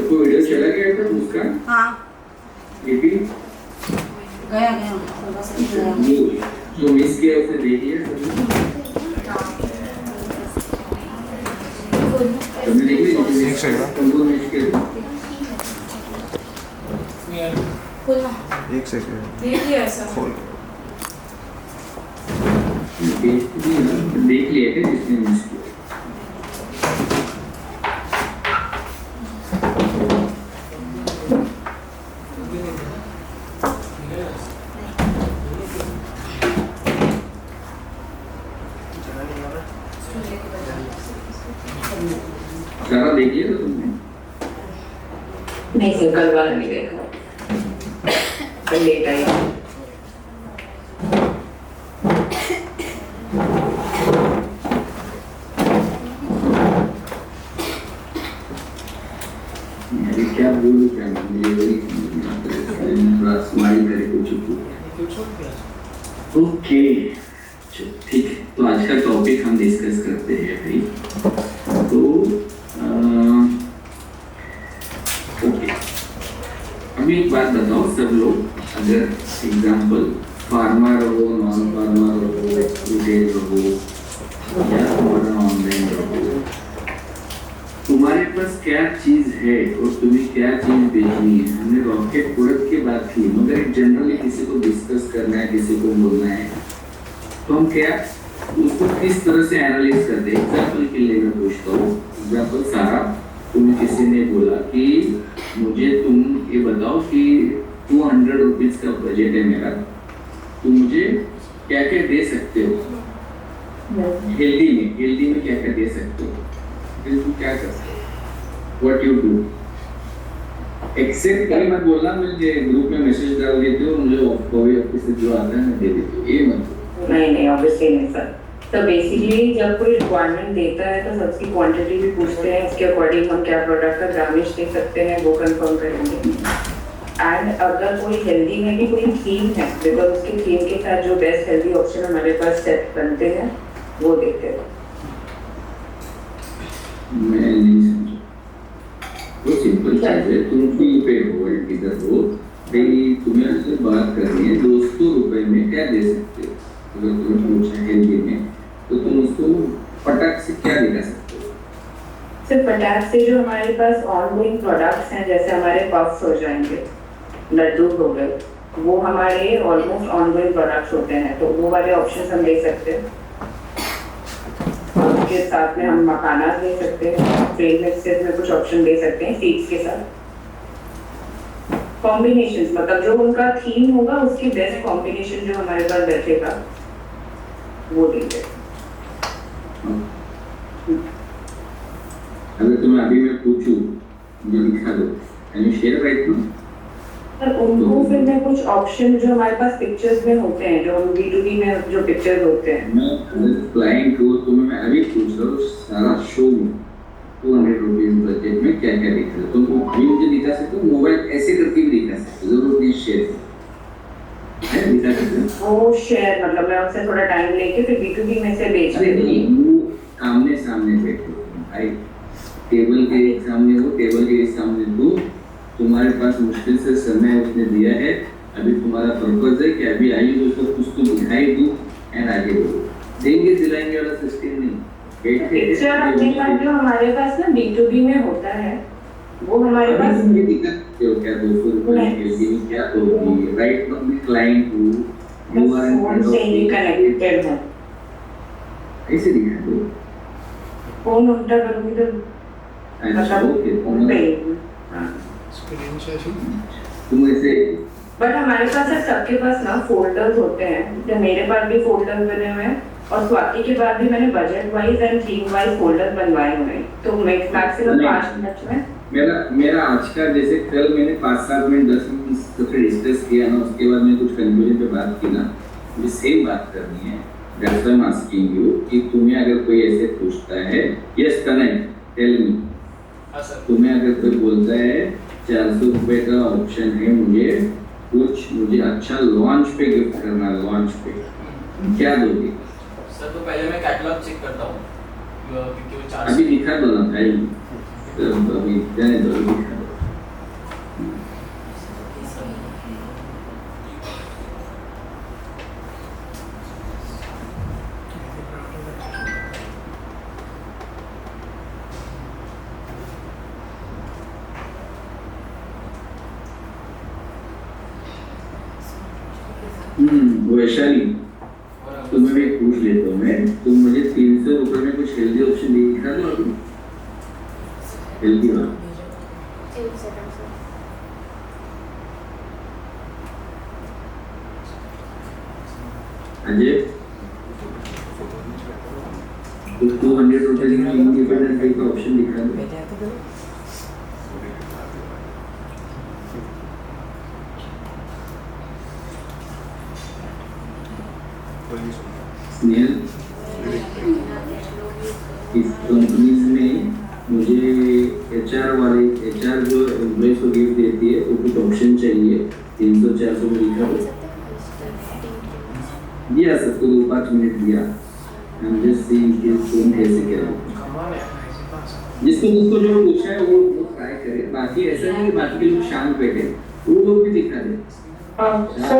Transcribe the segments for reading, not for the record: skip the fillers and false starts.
सबको वीडियो चला गया था उसका? हाँ रिपीट गया थोड़ा सा गया। जो मिस किया उसे देख लिया सबने? तुमने देख लिया? एक सेकंड। तुमको मिस किया था? एक सेकंड देख लिया ऐसा खोल देख लिया क्या जिसने मिस किया? सारा देख लिया था तुमने? नहीं सर, कल वाला नहीं देखा, कल लेट आई। अरे क्या बोलूं क्या मुझे थोड़ा स्माइल करे कुछ ओके ठीक है। तो आज का टॉपिक हम डिस्कस करते हैं भाई। तो ओके अभी एक बात बताओ सब लोग, अगर एग्जांपल फार्मर हो, नॉन फार्मर हो, रिटेल हो या तुम्हारा ऑनलाइन हो, तुम्हारे पास क्या चीज है और तुम्हें क्या चीज बेचनी है। हमने रॉकेट प्रोडक्ट की बात की, मगर एक जनरली किसी को डिस्कस करना है, किसी को बोलना है, तो हम क्या उसको किस तरह से एनालाइज करते हैं। एग्जाम्पल के लिए मैं पूछता हूँ, एग्जाम्पल सारा तुम्हें किसी ने बोला कि मुझे तुम ये बताओ कि 200 रुपीज का बजट है मेरा, तुम मुझे क्या क्या दे सकते हो हेल्दी में क्या क्या दे सकते हो, फिर तुम क्या कर सकते हो, व्हाट यू डू। एक्सेप्ट कहीं मत बोलना मुझे ग्रुप में मैसेज डाल देते हो, मुझे ऑफिस से जो आता है मैं दे देती हूँ, ये मत। नहीं ऑब्वियसली नहीं सर। तो बेसिकली जब कोई रिक्वायरमेंट देता है तो सबकी क्वांटिटी भी पूछते हैं, उसके अकॉर्डिंग हम क्या प्रोडक्ट का ग्रामेज दे सकते हैं वो कंफर्म करेंगे। एंड अगर कोई हेल्दी में भी कोई थीम है, बिकॉज उसके थीम के साथ जो बेस्ट हेल्दी ऑप्शन हमारे पास सेट बनते हैं वो देखते हैं। मैं नहीं समझा, वो सिंपल चीज है। तुम फील पे हो इधर हो भाई, तुम्हें से बात करनी है 200 रुपए में क्या दे सकते हो। अगर तुम्हें पूछा हेल्दी में तो तुम उसको पटाख से क्या दिखा सकते हो। सिर्फ पटाख से जो हमारे पास ऑनगोइंग प्रोडक्ट्स हैं, जैसे हमारे पफ्स हो जाएंगे, लड्डू हो गए, वो हमारे ऑलमोस्ट ऑनगोइंग प्रोडक्ट्स होते हैं, तो वो वाले ऑप्शंस हम दे सकते हैं। उसके साथ में हम मखाना दे सकते हैं, ट्रेड मिक्सेस में कुछ ऑप्शन दे सकते हैं सीड्स के साथ। कॉम्बिनेशंस मतलब जो उनका थीम होगा उसकी बेस्ट कॉम्बिनेशन जो हमारे पास बैठेगा वो देंगे। अगर तुम्हें अभी मैं पूछूं मुझे दिखा दो, can you share right now. पर उनको फिर मैं कुछ ऑप्शन जो हमारे पास पिक्चर्स में होते हैं, जो B2B में जो पिक्चर्स होते हैं, मैं क्लाइंट को तुम्हें मैं अभी पूछ रहा हूँ सारा शो में 200 रुपीज बजट में क्या क्या दिख रहा है। तुमको अभी मुझे दिखा सकते हो, मोबाइल ऐसे करके भी दिखा सकते हो, जरूर नहीं शेयर है दिखा सकते हो। वो शेयर मतलब मैं उनसे थोड़ा टाइम लेके फिर B2B में से बेच देती हूँ। वो आमने सामने बैठो भाई, टेबल के सामने हो, टेबल के सामने दो, तुम्हारे पास मुश्किल से समय उसने दिया है, अभी तुम्हारा पर्पस है कि अभी आइए दोस्तों कुछ तो दिखाई दो एंड आगे बढ़ो। देंगे दिलाएंगे वाला सिस्टम नहीं। पिक्चर अपने पास जो हमारे पास ना B2B में होता है वो हमारे पास ये दिखा सकते हो क्या 200 रुपए के लिए क्या दोगी right from the client to you are phone से ही कनेक्टेड है। ऐसे दिखा दो, फोन उल्टा करूँगी तो अच्छा ओके स्क्रीन शेयरिंग तुम ऐसे। बट हमारे पास सबके पास ना फोल्डर्स होते हैं, तो मेरे पास भी फोल्डर्स बने हुए हैं और स्वाति के बाद भी मैंने budget wise and theme wise folder बनवाए हुए हैं। तो मैक्सिमम 5 मिनट में मेरा आज का जैसे कल मैंने 5-7 मिनट 10 मिनट तो फिर डिस्कस किया ना, उसके बाद मैंने कुछ कंक्लूजन पे बात की ना, मुझे सेम बात करनी है। That's why I am asking you कि तुम्हें अगर कोई ऐसे पूछता है, यस कनेक्ट टेल मी, तुम्हें अगर कोई बोलता है 400 रुपए का ऑप्शन है, मुझे अच्छा लॉन्च पे गिफ्ट करना, लॉन्च पे क्या दोगे सर? तो पहले मैं कैटलॉग चेक करता हूँ क्योंकि वो 400 अभी दिखा दो ना भाई, अभी जाने दो, दिखा दो। वैशाली, तुम्हें भी पूछ लेता हूँ मैं, तुम मुझे 300 रुपए में कुछ हेल्दी ऑप्शन दिखा दो अभी, हेल्दी वाला। अजय, तो 200 रुपए की इंडिपेंडेंट टाइप का ऑप्शन दिखा दो। स्नेहल, इस कंपनीज में मुझे एचआर जो एम्प्लॉइज को गिफ्ट देती है वो कुछ ऑप्शन चाहिए, 300-400 में लिखा हो दिया सबको, 2-5 मिनट दिया। हम जस्ट सीइंग कि तुम कैसे करोगे, जिसको जो पूछा है वो ट्राई करे, बाकी ऐसा नहीं कि बाकी के लोग शांत बैठे, वो लोग भी दिखा दे। So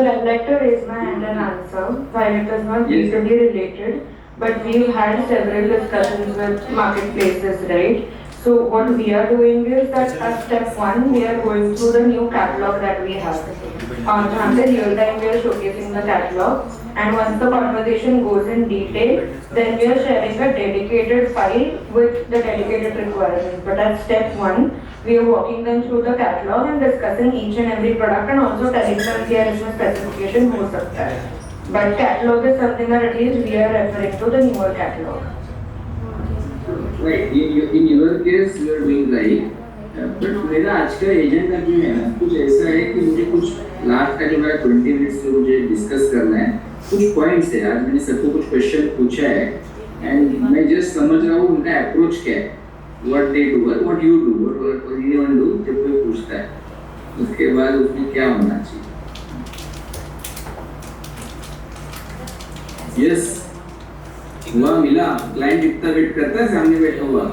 I'd like to raise my hand and answer. While it is not directly related, but we've had several discussions with marketplaces, right? So what we are doing is that at step 1, we are going through the new catalog that we have. जहाँ पे real time we are showcasing the catalog, and once the conversation goes in detail, then we are sharing a dedicated file with the dedicated requirements. But at step 1, we are walking them through the catalog and discussing each and every product and also telling them कि इसमें specification हो सकता है. But catalog is something that at least we are referring to the newer catalog. Right, in your case you are doing right. But मेरा आज का agenda जो है ना, कुछ ऐसा है कि मुझे कुछ लास्ट का जो मेरा 20 मिनट्स से मुझे डिस्कस करना है, कुछ पॉइंट्स है। आज मैंने सबको कुछ क्वेश्चन पूछा है एंड मैं जस्ट समझ रहा हूँ उनका अप्रोच क्या है, what they do, what you do, what you want do. जब कोई पूछता है उसके बाद उसमें क्या होना चाहिए। यस, हुआ, मिला, क्लाइंट इतना वेट करता है सामने बैठा हुआ।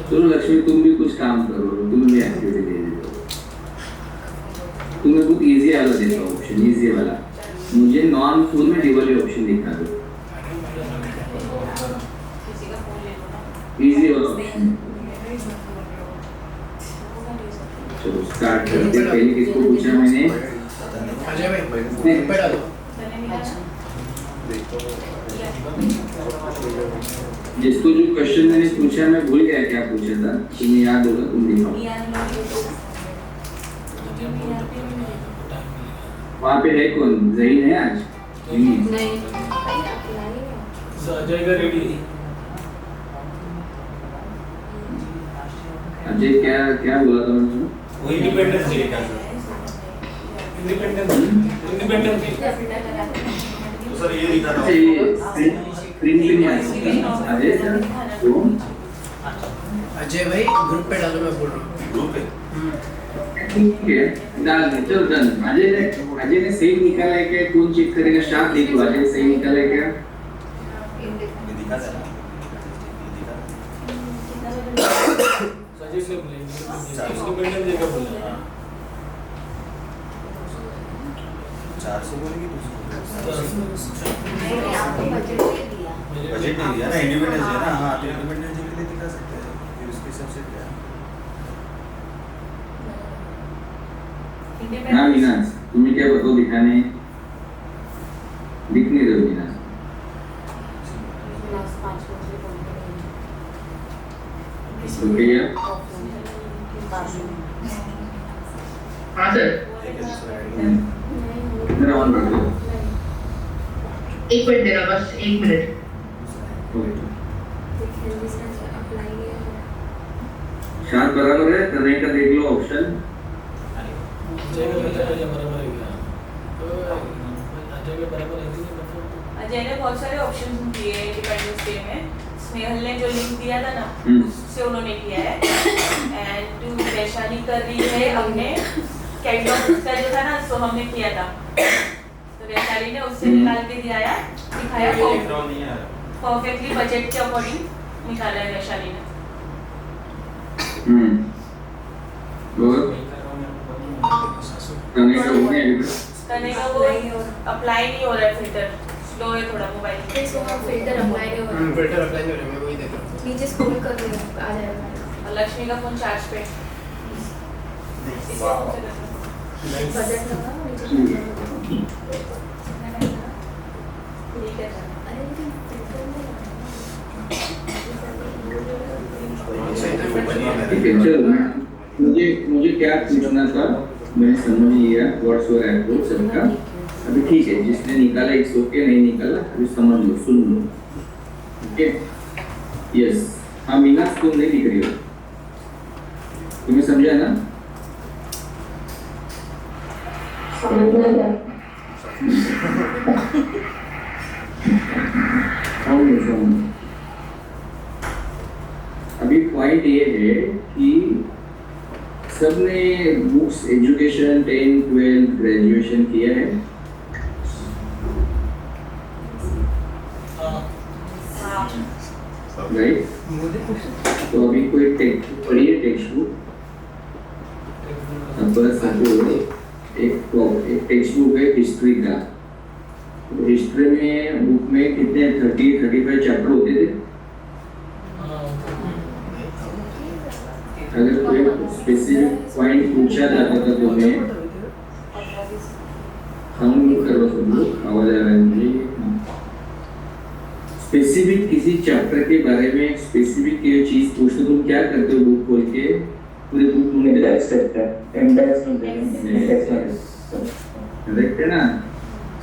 चलो लक्ष्मी, तुम भी कुछ काम करो, तुम्हें भी एक्टिविटी दे देता हूँ। तुम्हें बहुत इजी वाला देता हूँ ऑप्शन, इजी वाला। मुझे नॉन फुल में डिवली ऑप्शन दिखा दो, इजी वाला ऑप्शन। चलो स्टार्ट करते हैं। पहले किसको पूछा मैंने? अजय भाई पे डालो। जिसको जो क्वेश्चन मैंने पूछा मैं भूल गया क्या पूछा था, तुम्हें याद होगा, तुम दिखाओ। वहाँ पे है कौन? ज़हीन है आज? नहीं। अजय का रेडी। अजय क्या क्या बोला था मैंने? वो इंडिपेंडेंस डे का इंडिपेंडेंस तो सर ये लिखा था। स्क्रीन पे नहीं आ सकता अजय सर, तो अजय भाई ग्रुप पे डालो, मैं बोल रहा हूँ ग्रुप पे। ठीक है, डाल दे, चलो डन। अजय ने सही निकाला है क्या? कौन चेक करेगा? शार्प देखो, अजय सही निकाला है क्या? दिखा था सजेस्ट बोले इंडिपेंडेंस डे का बोला। 400 बोलेंगे बजट नहीं दिया ना, इंडिपेंडेंस डे ना। हाँ, तो इंडिपेंडेंस डे के लिए दिखा सकते हैं, फिर उसके हिसाब से क्या। हाँ विनाश, तुम्हें क्या बताओ दिखाने? दिख नहीं रहा विनाश। ओके यार, हाँ सर। मेरा ऑन कर दो। 1 मिनट देना, बस 1 मिनट। शार्प बराबर है, करने का देख लो ऑप्शन। अजय ने बहुत सारे ऑप्शन दिए हैं इंडिपेंडेंस डे में। स्नेहल ने जो लिंक दिया था ना, उससे उन्होंने किया है। एंड वैशाली कर रही है अपने कैटलॉग का जो था ना, सो हमने किया था, तो वैशाली ने उससे निकाल के दिखाया परफेक्टली बजट के अकॉर्डिंग निकाला है वैशाली ने। करने का वो अप्लाई नहीं हो रहा है, फिल्टर स्लो है थोड़ा मोबाइल में। फिल्टर अप्लाई नहीं हो रहा। फिल्टर अप्लाई नहीं हो रहा, मैं वही देख रहा हूँ। नीचे स्क्रॉल कर दो, आ जाएगा। और लक्ष्मी का फोन चार्ज पे। बजट लगा नीचे ठीक लगा। ठीक है अरे लेकिन filter नहीं लगाना। है, चलो मुझे क्या पूछना था, मैंने समझ लिया व्हाट्स योर अप्रोच सबका। अभी ठीक है, जिसने निकाला इट्स ओके, नहीं निकाला अभी समझ लो, सुन लो। ओके यस, हाँ मीना तुम नहीं लिख रही हो, तुम्हें समझा ना? समझना क्या? अभी पॉइंट ये है कि सबने बुक्स एजुकेशन 10, 12 ग्रेजुएशन किया है, हाँ राइट? तो अभी कोई टेक्स्ट पढ़िए, टेक्स्ट बुक। अब सपोज एक टेक्स्ट बुक है हिस्ट्री का, तो हिस्ट्री में बुक में कितने 30-35 चैप्टर होते थे। अगर कोई स्पेसिफिक पॉइंट पूछा जाता था तुम्हें, साउंड म्यूट करो सब लोग, आवाज आ रहा है मुझे। स्पेसिफिक किसी चैप्टर के बारे में स्पेसिफिक कोई चीज पूछते, तुम क्या करते हो? बुक खोल के पूरी बुक तुमने करेक्ट है ना?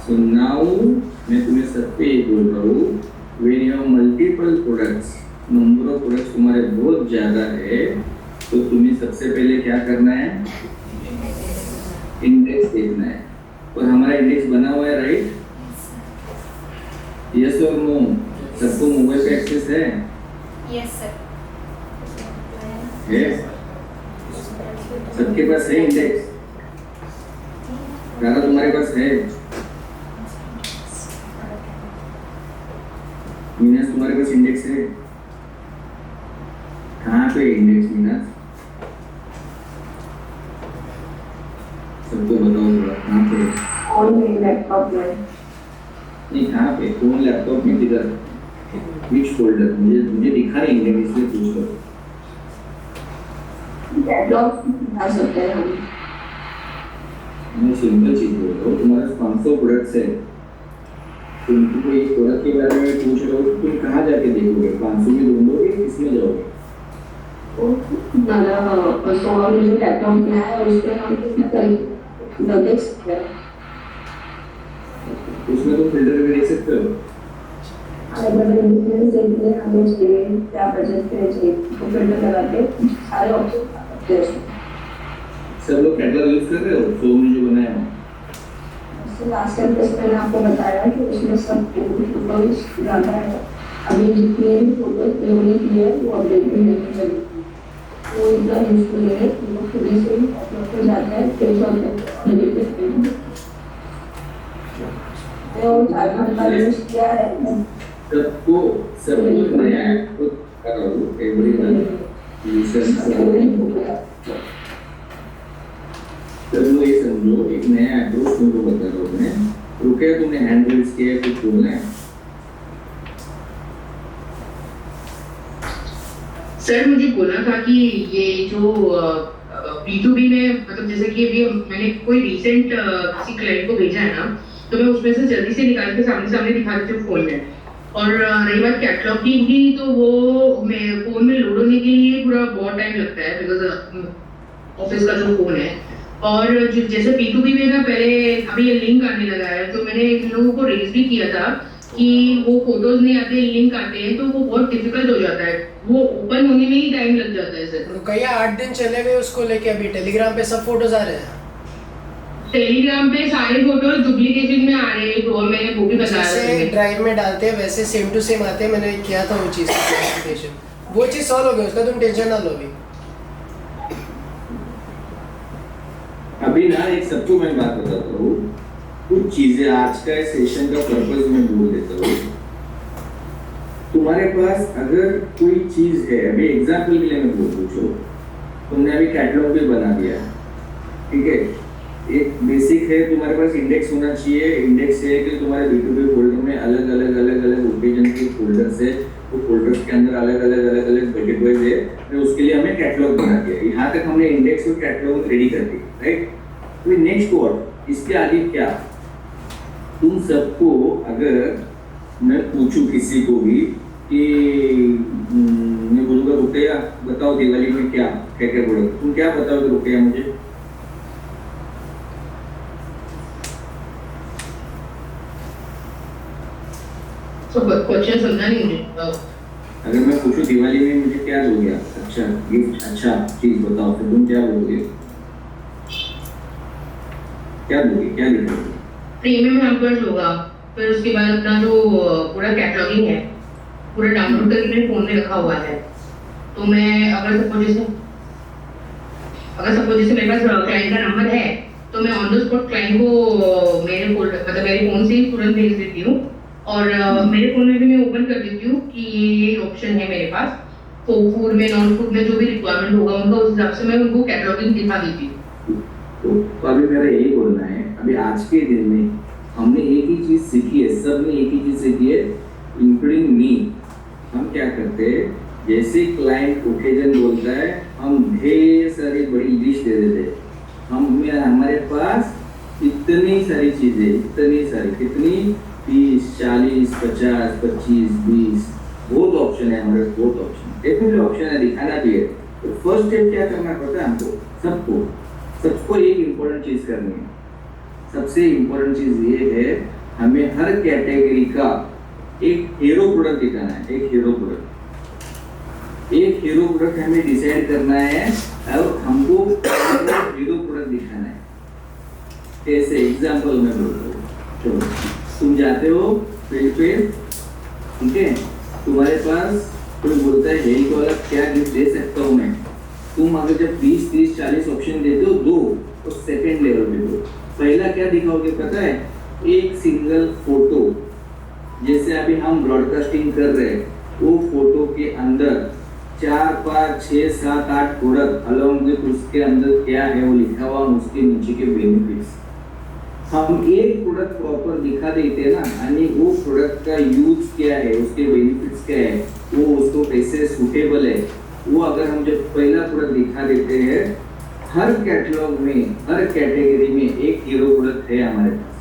सो नाउ मैं तुम्हें सब पे ये बोल रहा हूँ, when you have multiple products, number of products तुम्हारे बहुत ज्यादा है, तो तुम्हें सबसे पहले क्या करना है? इंडेक्स देखना है। और हमारा इंडेक्स बना हुआ है, राइट? यस और नो? सबको मोबाइल पे एक्सेस है? Yes sir। है? सबके पास है इंडेक्स? राधा तुम्हारे पास है? मीनास तुम्हारे पास इंडेक्स है? कहाँ पे इंडेक्स मीनास? सबको बताओ थोड़ा, कहाँ पे? और मेरे लैपटॉप में नहीं, कहाँ पे? फोन, लैपटॉप में, किधर? विच फोल्डर? मुझे दिखा नहीं इंडेक्स, इसलिए पूछ रहा हूँ। कैटलॉग बना सकते हैं हम। मैं सिंपल चीज बोल रहा हूँ, तुम्हारे 500 प्रोडक्ट्स है, तुमको कोई प्रोडक्ट के बारे में पूछ रहे हो, तुम कहाँ जाके देखोगे? 500 में ढूंढोगे, किसमें जाओगे? और मुझे लैपटॉप में है और उसपे हम देख सकते हैं। उसमें तुम फिल्टर भी देख सकते हो। अगर बिजनेस देखने हमें चाहिए क्या बजट पे चाहिए तो फिल्टर लगा के सारे ऑप्शन दे सकते हैं। सब लोग कैटलॉग यूज कर रहे हो? सो में जो बनाया है लास्ट टाइम टेस्ट मैंने आपको बताया कि उसमें सब फोटोज ज़्यादा है। अभी जितने भी फोटोज लोगों की है वो अपडेट भी नहीं करी, वो इतना यूजफुल है कि वो खुद ही से अपलोड हो जाता है, फिर सब एडिट करते हैं। तो हमारे यूज किया है सबको नया ऐप करो, एवरीवन यूजर। सब लोग ये समझो, एक नया अप्रोच तुमको बता रहा हूँ मैं। रुके, तुमने हैंड रेज किया, कुछ बोलना है? सर मुझे बोलना था कि ये जो B2B में मतलब जैसे कि अभी मैंने कोई रिसेंट किसी क्लाइंट को भेजा है ना, तो मैं उसमें से जल्दी से निकाल के सामने सामने दिखा देती हूँ फोन में। और रही बात कैटलॉग की, तो वो मैं फोन में लोड होने के लिए पूरा बहुत टाइम लगता है, बिकॉज ऑफिस का जो फोन है। और जैसे P2B में ना पहले अभी ये लिंक आने लगा है, तो मैंने इन लोगों को रेज भी किया था कि वो फोटोज नहीं आते, लिंक आते हैं, तो वो बहुत डिफिकल्ट हो जाता है, वो ओपन होने में ही टाइम लग जाता है सर। कई 8 दिन चले गए उसको लेके, अभी टेलीग्राम पे सब फोटोज आ रहे हैं। टेलीग्राम पे सारे फोटोज डुप्लीकेशन में आ रहे हैं, तो मैंने वो भी बताया जैसे ड्राइव में डालते हैं वैसे सेम टू सेम आते हैं। मैंने किया था वो चीज़, वो चीज़ सॉल्व हो गई, उसका तुम टेंशन ना लो अभी। अभी ना एक सबको मैं बात बताता हूँ, कुछ चीजें आज का सेशन का पर्पस में बोल देता हूँ। तुम्हारे पास अगर कोई चीज है, अभी एग्जाम्पल के लिए मैं बोल पूछो, तुमने अभी कैटलॉग भी बना दिया, ठीक है? एक बेसिक है, तुम्हारे पास इंडेक्स होना चाहिए। इंडेक्स है कि तुम्हारे B2B फोल्डर में अलग अलग ओकेजन के फोल्डर्स है, वो फोल्डर्स के अंदर अलग अलग बकेट वाइज है, तो उसके लिए हमें कैटलॉग बना दिया। यहाँ तक हमने इंडेक्स और कैटलॉग रेडी कर दिया, राइट? अभी नेक्स्ट वर्ड इसके आगे क्या? तुम सबको अगर मैं पूछूं किसी को भी कि मैं बोलूँगा रुपया बताओ दिवाली में क्या क्या क्या बोलोगे, तुम क्या बताओगे रुपया मुझे? तो क्वेश्चन समझा नहीं मुझे। अगर मैं पूछूं दिवाली में मुझे क्या दोगे आप? अच्छा गिफ्ट, अच्छा चीज बताओ, फिर तुम क्या बोलोगे? क्या दोगे, क्या गिफ्ट दोगे? प्रीमियम हैम्पर्स होगा, फिर उसके बाद अपना जो पूरा कैटलॉगिंग है पूरा डाउनलोड करके मेरे फोन में रखा हुआ है। तो मैं अगर सपोज जैसे मेरे पास क्लाइंट का नंबर है तो मैं ऑन द स्पॉट क्लाइंट को मेरे फोन से ही तुरंत भेज देती हूँ और मेरे फोन में भी मैं ओपन कर देती हूँ कि ये ऑप्शन है मेरे पास। तो फूड में नॉन फूड में जो भी रिक्वायरमेंट होगा उनका उस हिसाब से मैं उनको कैटलॉगिंग दिखा देती हूँ। तो अभी मेरा यही बोलना है, अभी आज के दिन में हमने एक ही चीज सीखी है, सब ने एक ही चीज सीखी है इंक्लूडिंग मी। हम क्या करते हैं, जैसे क्लाइंट ओकेजन बोलता है हम ढेर सारी बड़ी लिस्ट दे देते हैं। हमारे पास इतनी सारी चीजें, इतनी सारी, कितनी 30, 40, 50, 25, 20 बहुत ऑप्शन है हमारे, बहुत ऑप्शन, डेफिनेटली ऑप्शन है, दिखाना भी है। तो फर्स्ट स्टेप क्या करना पड़ता है हमको, सबको एक इम्पोर्टेंट चीज करनी है। सबसे इम्पोर्टेंट चीज ये है, हमें हर कैटेगरी का एक हीरो प्रोडक्ट दिखाना है। एक हीरो प्रोडक्ट हमें डिसाइड करना है और हमको हीरो प्रोडक्ट दिखाना है। कैसे? एग्जांपल में बोलता हूँ, चलो तुम जाते हो फील्ड पे, ठीक है, तुम्हारे पास कोई बोलता है यही को वाला क्या गिफ्ट दे सकता हूँ मैं। तुम अगर जब 20, 30, 40 ऑप्शन देते हो दो, तो सेकेंड लेवल पे दो। पहला क्या दिखाओगे पता है? एक सिंगल फोटो, जैसे अभी हम ब्रॉडकास्टिंग कर रहे हैं, वो फोटो के अंदर 4, 5, 6, 7, 8 प्रोडक्ट अलॉन्ग विद उसके अंदर क्या है वो लिखा हुआ, उसके नीचे के बेनिफिट्स। हम एक प्रोडक्ट प्रॉपर दिखा देते हैं ना, यानी वो प्रोडक्ट का यूज क्या है, उसके बेनिफिट्स क्या है, वो उसको कैसे सूटेबल है, वो अगर हम जब पहला प्रोडक्ट दिखा देते हैं, हर कैटलॉग में, हर कैटेगरी में एक हीरो प्रोडक्ट है हमारे पास।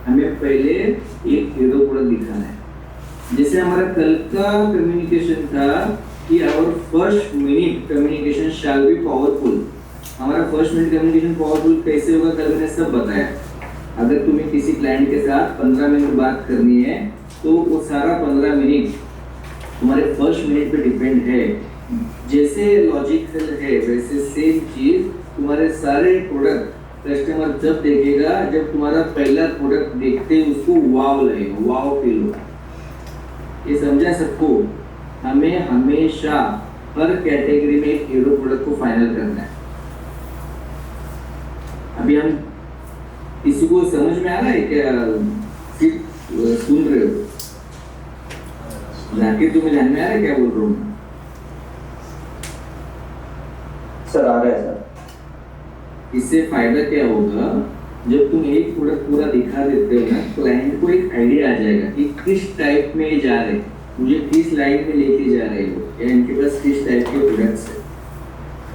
हमें पहले एक हीरो प्रोडक्ट दिखाना है। जैसे हमारा कल का कम्युनिकेशन था कि our first minute communication shall be powerful. हमारा फर्स्ट मिनट कम्युनिकेशन पावरफुल कैसे होगा, कल मैंने सब बताया। अगर तुम्हें किसी क्लाइंट के साथ 15 मिनट बात करनी है तो वो सारा 15 मिनट तुम्हारे फर्स्ट मिनट पे डिपेंड है। जैसे लॉजिकल है वैसे सेम चीज तुम्हारे सारे प्रोडक्ट कस्टमर जब देखेगा, जब तुम्हारा पहला प्रोडक्ट देखते ही उसको वाव लगेगा, वाव फील होगा। ये समझा सबको? हमें हमेशा हर कैटेगरी में एक हीरो प्रोडक्ट को फाइनल करना है। अभी हम किसी को समझ में आ रहा है क्या? सिर्फ सुन रहे हो? जाकिर तुम्हें ध्यान में आ रहा है क्या बोल रहा हूँ? सर आ रहा है सर। इससे फायदा क्या होगा, जब तुम एक प्रोडक्ट पूरा दिखा देते हो ना, क्लाइंट को एक आइडिया आ जाएगा कि किस टाइप में जा रहे, मुझे किस लाइन में लेके जा रहे हो, या इनके पास किस टाइप के प्रोडक्ट्स है।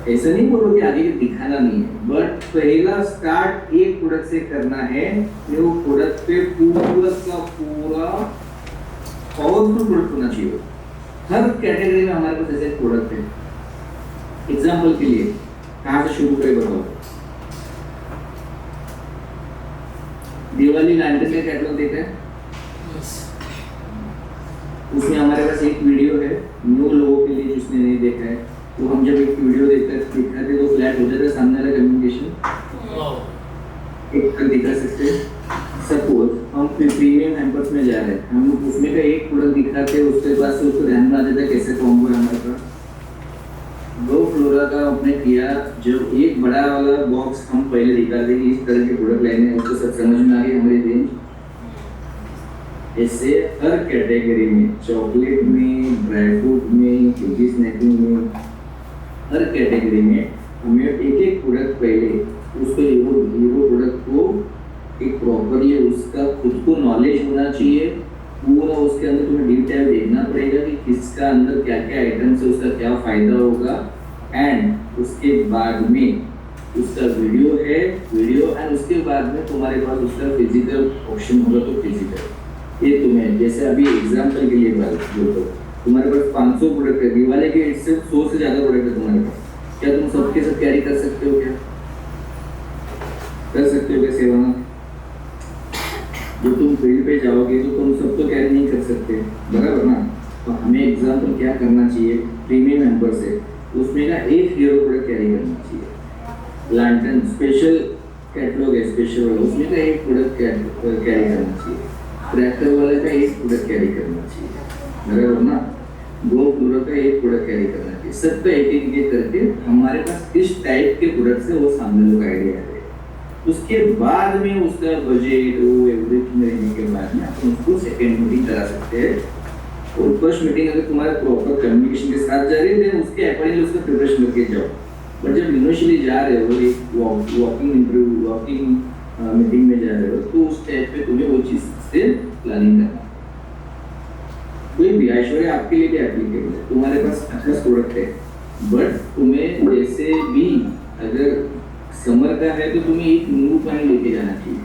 ऐसा नहीं बोलो कि आगे दिखाना नहीं है, बट पहला स्टार्ट एक प्रोडक्ट से करना है। वो प्रोडक्ट पे पूरा का पूरा पावरफुल प्रोडक्ट होना चाहिए। हर कैटेगरी में हमारे पास ऐसे प्रोडक्ट है। एग्जाम्पल के लिए कहाँ से शुरू करें बताओ? दिवाली लैंटर्न का कैटलॉग देखा है? उसमें हमारे पास एक वीडियो है न्यू लोगों के लिए जिसने नहीं देखा है। तो हम जब एक वीडियो दिखाते तो फ्लैट हो जाता है सामने वाला कम्युनिकेशन एक कर दिखा सकते हैं। सपोज हम प्रीमियम हैम्पर्स में जा रहे हैं, हम उसमें का एक प्रोडक्ट दिखाते हैं, उसके बाद से उसको ध्यान में आ जाता है कैसे कॉम्बो है हमारे पास। दो फ्लोरा का हमने किया, जब एक बड़ा वाला बॉक्स हम पहले दिखाते हैं इस तरह के प्रोडक्ट लाइन है, उसको सब समझ में आ गई हमारी रेंज। ऐसे हर कैटेगरी में, चॉकलेट में, ड्राई फ्रूट में, केजी स्नैकिंग में, हर कैटेगरी में हमें एक एक प्रोडक्ट पहले उसको हीरो प्रोडक्ट को एक प्रॉपरली उसका खुद को नॉलेज होना चाहिए पूरा। उसके अंदर तुम्हें डीप डाइव देखना पड़ेगा कि किसका अंदर क्या क्या आइटम्स है, उसका क्या फायदा होगा। एंड उसके बाद में उसका वीडियो है वीडियो, एंड उसके बाद में तुम्हारे पास उसका फिजिकल ऑप्शन होगा तो फिजिकल। ये तुम्हें जैसे अभी एग्जांपल के लिए बात जो तो तुम्हारे पास 500 प्रोडक्ट है, दिवाली के इससे 100 से ज़्यादा प्रोडक्ट है तुम्हारे पास, क्या तुम सबके सब कैरी कर सकते हो? क्या कर सकते हो? क्या सेवा जो तुम फील्ड पे जाओगे तो तुम सब तो कैरी नहीं कर सकते, बराबर ना? तो हमें एग्जाम्पल क्या करना चाहिए, प्रीमियम मेंबर से उसमें ना एक हीरो प्रोडक्ट कैरी करना चाहिए। लैंटर्न स्पेशल कैटलॉग है, स्पेशल वाला, उसमें का एक प्रोडक्ट कैरी करना चाहिए। क्रैकर वाले का एक प्रोडक्ट कैरी करना चाहिए, बराबर ना? गो फ्लोरो का एक प्रोडक्ट कैरी करना चाहिए। सबका एक एक करके हमारे पास किस टाइप के प्रोडक्ट है वो सामने लोग आइडिया है। उसके बाद में उसका बजट वो एवरीथिंग रहने के बाद में आप उसको सेकेंड मीटिंग करा सकते हैं। और फर्स्ट मीटिंग अगर तुम्हारा प्रॉपर कम्युनिकेशन के साथ जा रही है तो उसके अकॉर्डिंगली उसका प्रिपरेशन करके जाओ। बट जब इनिशियली जा रहे हो एक वॉकिंग इंटरव्यू वॉकिंग मीटिंग में जा रहे हो तो उस टाइप पे तुम्हें वो चीज़ से प्लानिंग करना। कोई भी ऐश्वर्या आपके लिए भी एप्लीकेबल है, तुम्हारे पास अच्छा प्रोडक्ट है बट तुम्हें जैसे भी अगर समर का है तो तुम्हें एक नींबू पानी लेके जाना चाहिए।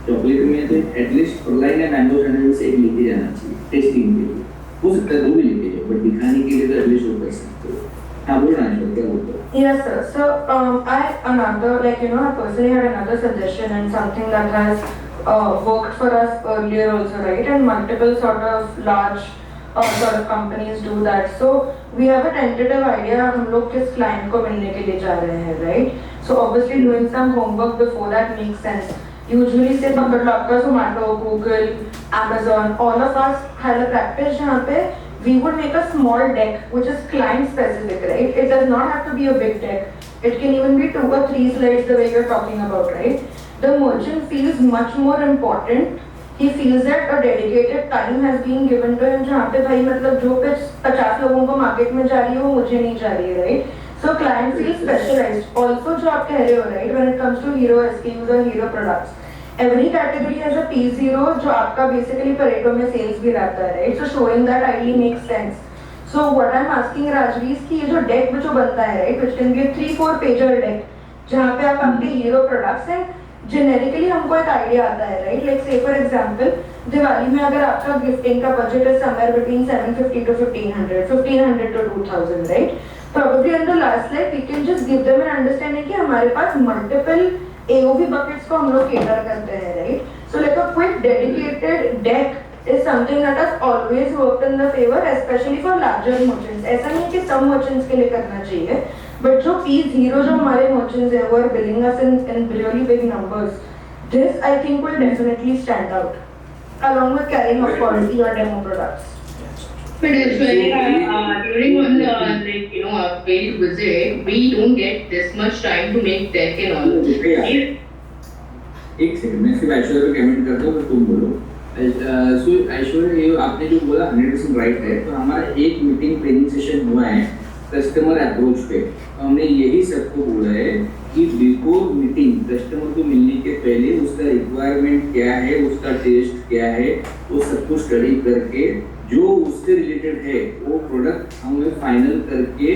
चॉकलेट में तो एटलीस्ट परलाइन या मैंगो सैंडविच से एक लेके जाना चाहिए टेस्टिंग के लिए। हो सकता है दो भी लेके जाओ बट दिखाने के लिए तो एटलीस्ट वो कर सकते हो। हाँ बोलना है क्या बोलते हो? Yes, sir. So, I personally had another suggestion and something that has worked for us earlier also, right? And multiple sort of large sort of companies do that. So, we have a tentative idea हम लोग किस client को मिलने के लिए जा रहे हैं, right? So, obviously doing some homework before that makes sense. Usually say पकड़ लो आपका Zomato, Google, Amazon, all of us had a practice जहाँ पे we would make a small deck which is client specific, right? It does not have to be a big deck. It can even be 2 or 3 slides the way you're talking about, right? The merchant feels much more important. He feels that a dedicated time has been given to him जहाँ पे भाई मतलब जो pitch 50 लोगों को market में जा रही है वो मुझे नहीं जा रही है, right? So client feels specialized. Also जो आप कह रहे हो, right? When it comes to hero SKUs or hero products, every category has a P0 जो आपका basically Pareto में sales भी रहता है, right? So showing that ideally makes sense. So what I'm asking Rajvi is कि ये जो deck जो बनता है, right? Which can be a 3-4 pager deck जहाँ पे आप आपके hero products हैं generically हमको एक idea आता है, right? Like say for example Diwali में अगर आपका gifting का budget है somewhere between 750 to 1500 to 2000, right? Probably on the last slide we can just give them an understanding कि हमारे पास multiple AOV buckets को हम लोग cater करते हैं, right? So like a quick dedicated deck is something that has always worked in the favor, especially for larger merchants. ऐसा नहीं है कि सब merchants के लिए करना चाहिए, but जो P0 जो हमारे merchants हैं, वो are billing us in really big numbers. This I think will definitely stand out, along with carrying of course your demo products. But during one paid visit, we don't get this much time to make deck and all. एक second मैं सिर्फ ऐश्वर्या पे comment करता हूँ, तुम बोलो। सो ऐश्वर्या ये आपने जो बोला 100% राइट है। तो हमारा एक मीटिंग ट्रेनिंग सेशन हुआ है कस्टमर अप्रोच पे, हमने यही सबको बोला है कि बिफोर मीटिंग कस्टमर को मिलने के पहले उसका रिक्वायरमेंट क्या है, उसका टेस्ट क्या है, वो सब कुछ स्टडी करके जो उससे रिलेटेड है वो प्रोडक्ट हमें फाइनल करके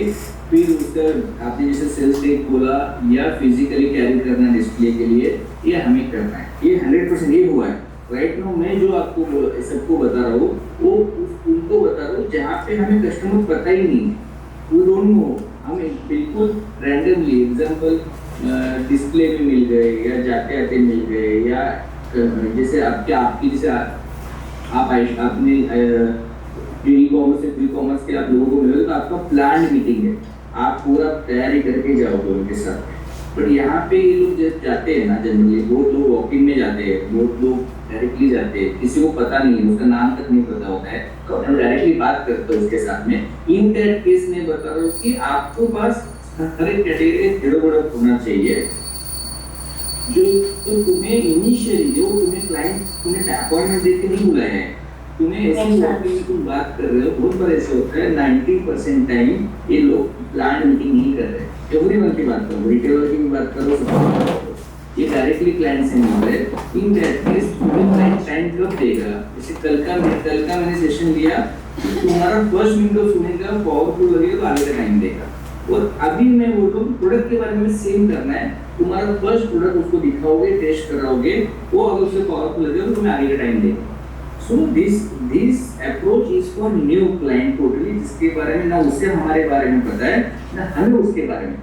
फिर उसका आपने जैसे सेल्स टेक बोला या फिजिकली कैरी करना डिस्प्ले के लिए, ये हमें करना है। ये 100% ये हुआ है राइट नो। मैं जो आपको सबको बता रहा हूँ वो उनको बता रहा हूँ जहाँ पे हमें कस्टमर पता ही नहीं है, वी डोंट नो। हमें बिल्कुल रैंडमली एग्जांपल डिस्प्ले में मिल गए या जाते आते मिल गए या जैसे आपकी जैसे आपने ई कॉमर्स से प्री कॉमर्स के आप लोगों को मिलोगे तो आपका प्लान मीटिंग है, आप पूरा तैयारी करके जाओगे उनके साथ। बट यहाँ पे ये लोग जब जाते हैं ना जनरली बहुत लोग वॉकिंग में जाते हैं, बहुत लोग डायरेक्टली जाते हैं, किसी को पता नहीं है, उसका नाम तक नहीं पता होता है, तो हम डायरेक्टली बात करते हैं उसके साथ में। इन दैट केस में बता रहा हूँ कि आपको पास हर एक कैटेगरी हीरो प्रोडक्ट होना चाहिए जो तो तुम्हें इनिशियली जो तुम्हें क्लाइंट तुम्हें अपॉइंटमेंट देके नहीं बुलाया है, तुम्हें ऐसी वॉकिंग में तुम बात कर रहे हो। बहुत बार ऐसे होता है 90% टाइम ये लोग प्लान मीटिंग नहीं कर रहे। एवरीवन की बात करो, रिटेलर की भी बात करो, सबकी बात करो, ये डायरेक्टली क्लाइंट से मिल रहे हैं। इन दैट केस तुम्हें क्लाइंट टाइम कब देगा? जैसे कल का मैंने सेशन लिया, तुम्हारा फर्स्ट विंडो सुनेगा, पावरफुल लगेगा तो आगे का टाइम देगा। और अभी मैं बोल रहा हूँ प्रोडक्ट के बारे में सेम करना है। तुम्हारा फर्स्ट प्रोडक्ट उसको दिखाओगे, टेस्ट कराओगे, वो अगर उससे पावरफुल लगे तो तुम्हें आगे का टाइम देगा। So this approach is for new client totally, जिसके बारे में ना उसे हमारे बारे में पता है ना हमें उसके बारे में,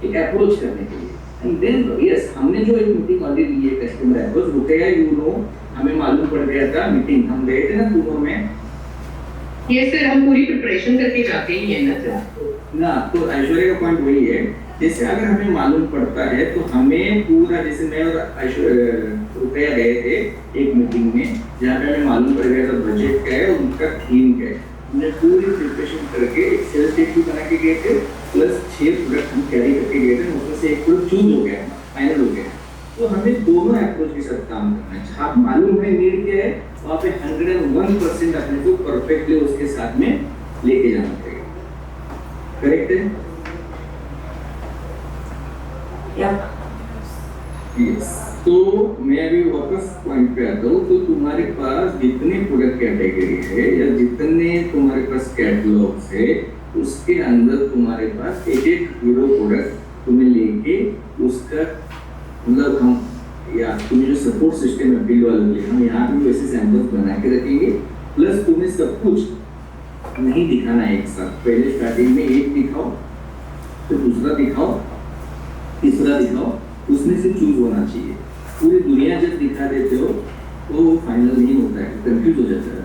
एक अप्रोच करने के लिए। एंड देन यस, हमने जो एक मीटिंग ऑलरेडी ली है कस्टमर अप्रोच रुपया, यू नो, हमें मालूम पड़ गया था मीटिंग, हम गए थे ना पूर्व में। ये सर हम पूरी प्रिपरेशन करके जाते ही है ना सर। ना तो ऐश्वर्या का पॉइंट वही है, जैसे अगर हमें मालूम पड़ता है तो हमें पूरा, जैसे मैं और रुपया गए थे एक मीटिंग में जहाँ पे हमें मालूम पड़ गया था बजट क्या है, उनका थीम क्या है। हमने पूरी प्रिपरेशन करके एक सेल्स टेक भी बना के गए थे, प्लस 6 प्रोडक्ट हम कैरी करके गए थे, उसमें से एक प्रोडक्ट चूज हो गया, फाइनल हो गया। तो हमें दोनों अप्रोच के साथ काम करना है। जहाँ मालूम है नीड क्या है, वहाँ पे 101% अपने को परफेक्टली उसके साथ में लेके जाना पड़ेगा। करेक्ट है? यस। तो मैं अभी वापस पॉइंट पे आता हूँ। तो तुम्हारे पास जितने प्रोडक्ट कैटेगरी है या जितने तुम्हारे पास कैटलॉग्स है, उसके अंदर तुम्हारे पास एक हीरो प्रोडक्ट तुम्हें लेके उसका मतलब हम या तुम्हें जो सपोर्ट सिस्टम है बिल वालों के लिए, हम यहाँ पे वैसे सैंपल्स बना के रखेंगे। प्लस तुम्हें सब कुछ नहीं दिखाना है एक साथ, पहले स्टार्टिंग में एक दिखाओ, फिर दूसरा दिखाओ, तीसरा दिखाओ, उसमें से चूज होना चाहिए। पूरी दुनिया जब दिखा देते हो तो वो फाइनल नहीं होता है, कंफ्यूज हो जाता है।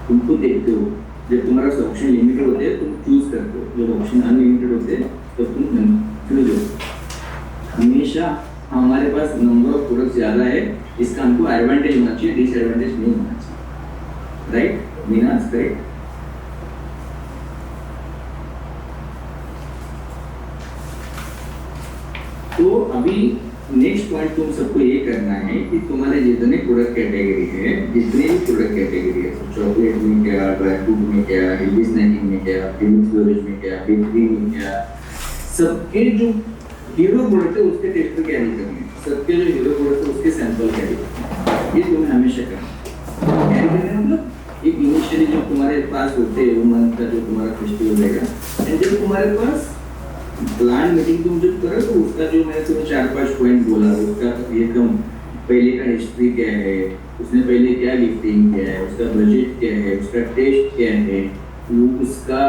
तुमको देखते हो, जब तुम्हारा ऑप्शन लिमिटेड होते हैं तुम चूज करते हो, जब ऑप्शन अनलिमिटेड होते हैं तो तुम कंफ्यूज हो। हमेशा हमारे पास नंबर ऑफ प्रोडक्ट ज़्यादा है, इसका हमको एडवांटेज होना चाहिए, डिसएडवांटेज नहीं होना चाहिए। Right Meena, correct? तो अभी नेक्स्ट पॉइंट तुम सबको ये करना है कि तुम्हारे जितने प्रोडक्ट कैटेगरी है, जितने भी प्रोडक्ट कैटेगरी है, चॉकलेट में क्या, ड्राई फ्रूट में क्या, हेल्दी स्नैकिंग में क्या, प्रीमिक्स बेवरेज में क्या, बेकरी में क्या, सबके जो हीरो प्रोडक्ट है उसके टेस्ट कैरी करने, सबके जो हीरो प्रोडक्ट है उसके सैंपल कैरी करने, ये तुम्हें हमेशा करना। कैरी करने मतलब एक इनिशियली जो तुम्हारे पास होते हैं वो मंथ का जो तुम्हारा फेस्टिवल रहेगा, एंड जब तुम्हारे पास प्लान मीटिंग तुम जब करो तो उसका जो मैंने तुम्हें 4-5 पॉइंट बोला, उसका ये कम पहले का हिस्ट्री क्या है, उसने पहले क्या गिफ्टिंग किया है, उसका बजट क्या है, उसका टेस्ट क्या है, वो उसका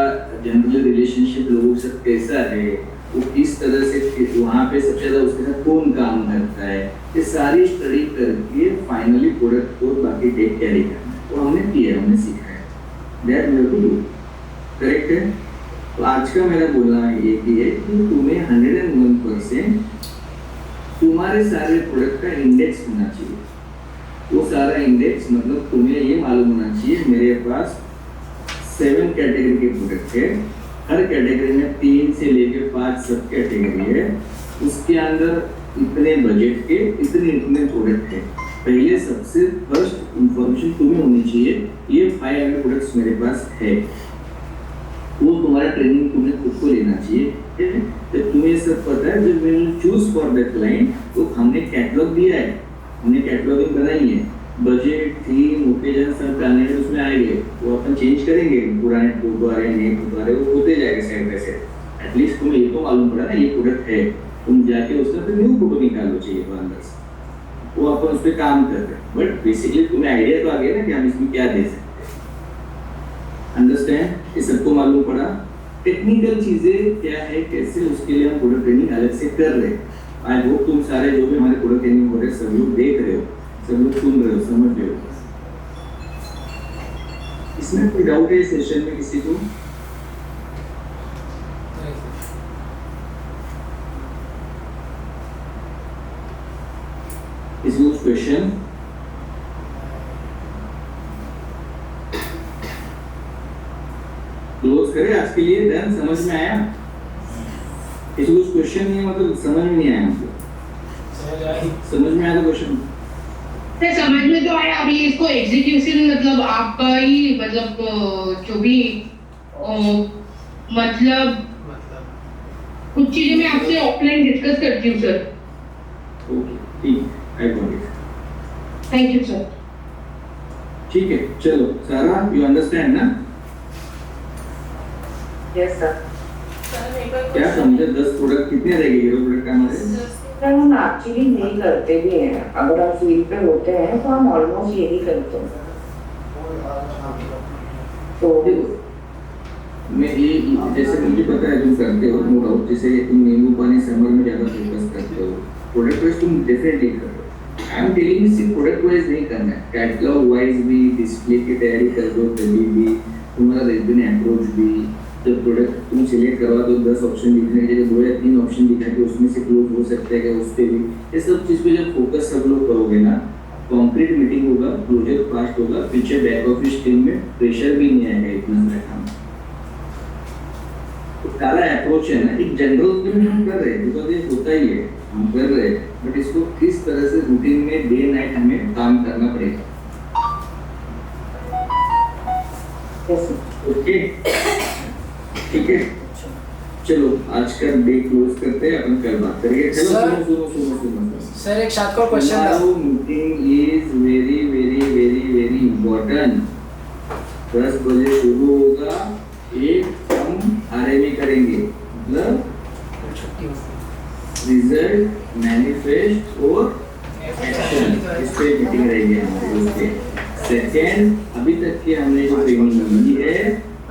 जनरल रिलेशनशिप लोगों से कैसा है, वो किस तरह से वहाँ पे सबसे ज़्यादा उसके साथ कौन काम करता है, ये सारी स्टडी करके फाइनली प्रोडक्ट को बाकी टेक कैरी करना है। वो हमने किया, हमने सीखा है, that we have to do. Correct है? तो आज का मेरा बोलना ये कि है कि तुम्हें 101% तुम्हारे सारे प्रोडक्ट का इंडेक्स होना चाहिए। वो सारा इंडेक्स मतलब तुम्हें ये मालूम होना चाहिए मेरे पास 7 कैटेगरी के प्रोडक्ट है, हर कैटेगरी में 3 से लेकर 5 सब कैटेगरी है, उसके अंदर इतने बजट के इतने प्रोडक्ट है। पहले सबसे फर्स्ट इंफॉर्मेशन तुम्हें होनी चाहिए, ये 5 प्रोडक्ट्स मेरे पास है, वो तुम्हारा ट्रेनिंग तुम्हें खुद को लेना चाहिए। जब तुम्हें सब पता है, जब मैंने चूज फॉर द क्लाइंट तो हमने कैटलॉग दिया है, हमने कैटलॉगिंग बनाई है, बजट, थीम, ओकेजन सब डालने में उसमें आएंगे, वो अपन चेंज करेंगे, पुराने फोटो आ रहे हैं, नए फोटो आ रहे हैं, वो होते जाएगा साइड बाय साइड। एटलीस्ट तुम्हें ये तो मालूम पड़ा ना ये प्रोडक्ट है, तुम जाके उसका फिर न्यू फोटो निकालो चाहिए अंदर से, वो अपन उस पर काम कर रहे हैं। बट बेसिकली तुम्हें आइडिया तो आ गया ना कि हम इसमें क्या दे सकते हैं। अंडरस्टैंड? ये सबको मालूम पड़ा। टेक्निकल चीजें क्या है, कैसे, उसके लिए हम प्रोडक्ट ट्रेनिंग अलग से कर रहे हैं। आई होप तुम सारे जो भी हमारे प्रोडक्ट ट्रेनिंग हो रहे सब लोग देख रहे हो, सब लोग सुन रहे हो, समझ रहे हो। इसमें कोई डाउट है सेशन में किसी को? Is your question? क्लोज करें आज के लिए। डन? समझ में आया? किसी को क्वेश्चन नहीं है, मतलब समझ में नहीं आया हमको? समझ में आया था क्वेश्चन? सर समझ में तो आया, अभी इसको एग्जीक्यूशन मतलब आपका ही मतलब जो भी मतलब कुछ चीजें मैं आपसे ऑफलाइन डिस्कस करती हूँ सर। ओके ठीक, I got it. Thank you sir. ठीक है, चलो सारा, यू अंडरस्टैंड ना? Yes, sir. सर क्या समझे 10 प्रोडक्ट कितने रहेंगे हीरो प्रोडक्ट का हमारे? सर हम एक्चुअली नहीं करते भी हैं, अगर आप फील्ड पे होते हैं तो हम ऑलमोस्ट यही करते हैं। तो मैं ये जैसे मुझे पता है तुम करते हो, नो डाउट, जैसे तुम नींबू पानी समर में ज्यादा फोकस करते हो, प्रोडक्ट वाइज तुम डेफिनेटली करो। आई एम टेलिंग यू सिर्फ प्रोडक्ट वाइज नहीं करना है, कैटलॉग वाइज भी, डिस्प्ले की तैयारी कर दो तभी भी, तुम्हारा रेज्यूमे अप्रोच भी, जब प्रोडक्ट तुम सिलेक्ट करवा दो 10 ऑप्शन दिखने के जगह 2 या 3 ऑप्शन दिखा के उसमें से क्लोज हो सकता है क्या उस पे भी, ये सब चीज पे जब फोकस सब लोग करोगे ना, कॉन्क्रीट मीटिंग होगा, क्लोजर फास्ट होगा, पीछे बैक ऑफिस टीम में प्रेशर भी नहीं आएगा इतना सारा काम। तो काला अप्रोच है ना, एक जनरल में हम कर रहे हैं बिकॉज ये होता ही है, हम कर रहे हैं, बट इसको किस तरह से रूटीन में डे नाइट हमें काम करना पड़ेगा। ओके ठीक है, चलो आज का डे क्लोज करते हैं, अपन कल बात करेंगे। चलो सर- सुनो सर एक साथ को क्वेश्चन था। Meeting is very very very very important. 10 बजे शुरू होगा, एक हम आरएमए करेंगे, मतलब रिजल्ट मैनिफेस्ट और एक्शन, इस पे मीटिंग रहेगी हमारी। ओके सेकेंड, अभी तक की हमने जो ट्रेनिंग ली है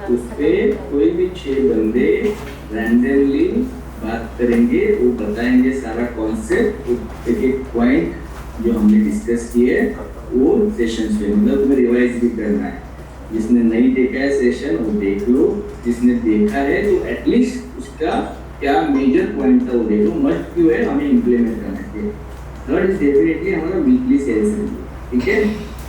उस पे कोई भी 6 बंदे रैंडमली बात करेंगे, वो बताएंगे सारा कॉन्सेप्ट, एक एक पॉइंट जो हमने डिस्कस किए वो सेशंस पे, मतलब तुम्हें रिवाइज भी करना है। जिसने नहीं देखा है सेशन वो देख लो, जिसने देखा है तो एटलीस्ट उसका क्या मेजर पॉइंट था वो देखो, मस्ट क्यों है हमें इम्प्लीमेंट करना है। थर्ड इज डेफिनेटली हमारा वीकली सेल्स है, ठीक है,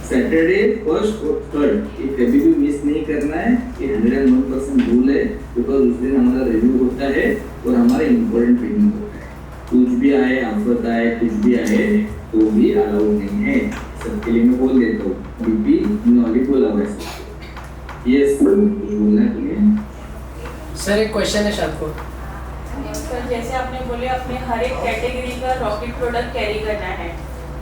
सैटरडे फर्स्ट और थर्ड, ये कभी भी मिस नहीं करना है, ये 101% रूल है, बिकॉज उस दिन हमारा रिव्यू होता है और हमारा इम्पोर्टेंट मीटिंग होता है। कुछ भी आए, आफत आए, कुछ भी आए तो भी अलाउड नहीं है, सबके लिए मैं बोल देता हूँ, बीपी नॉलेज बोला वैसे। यस बोलना है तुम्हें? सर एक क्वेश्चन है शायद को। सर जैसे आपने बोले अपने हर एक कैटेगरी का रॉकेट प्रोडक्ट कैरी करना है,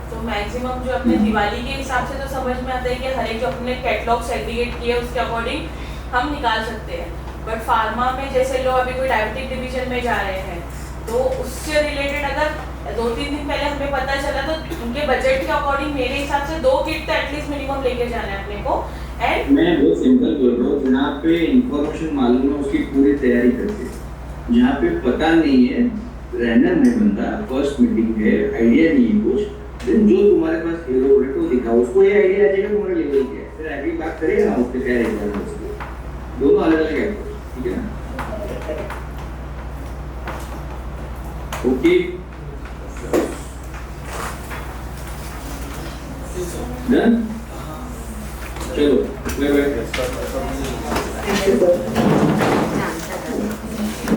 तो मैक्सिमम जो अपने दिवाली के हिसाब से तो समझ में आता है कि हर एक जो अपने कैटलॉग सेग्रीगेट किए उसके अकॉर्डिंग हम निकाल सकते हैं, बट फार्मा में जैसे लोग अभी कोई डायबिटिक डिवीजन में जा रहे हैं तो उससे रिलेटेड अगर 2-3 दिन पहले हमें पता चला तो उनके बजट के अकॉर्डिंग मेरे हिसाब से 2 किट तो एटलीस्ट मिनिमम लेके जाना है अपने को। एंड मैं बहुत सिंपल बोल रहा हूँ, जहाँ पे इंफॉर्मेशन मालूम है उसकी पूरी तैयारी करते, जहाँ पे पता नहीं है, रैंडम है बंदा, फर्स्ट मीटिंग है, आइडिया नहीं है कुछ, जो तुम्हारे पास हीरो प्रोडक्ट को दिखाओ, उसको ये आइडिया आ जाएगा तुम्हारा लेवल क्या है, फिर आगे बात करेगा ना उसके क्या रहेगा, दोनों अलग अलग है, ठीक है ना? ओके डन, चलो bye bye. Thank you sir.